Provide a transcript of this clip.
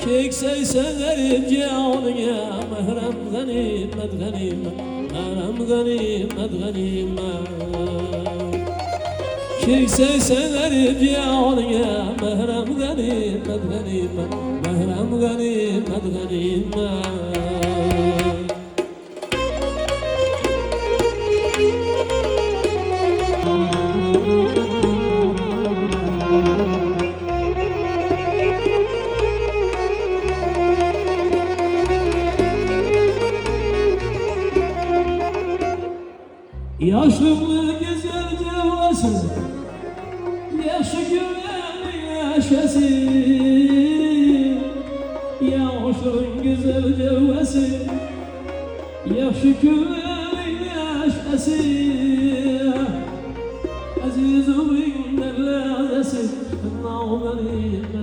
Kekse severim canıya Mehrem ganimet ganimet Mehrem ganimet ganimet Kekse severim canıya Mehrem ganimet ganimet Mehrem ganimet ganimet Yaşlıklı güzel cevası Yaşı güveni yaşası Yaşlının güzel cevası Yaşı güveni yaşası Azizim derlazesi Nağmeni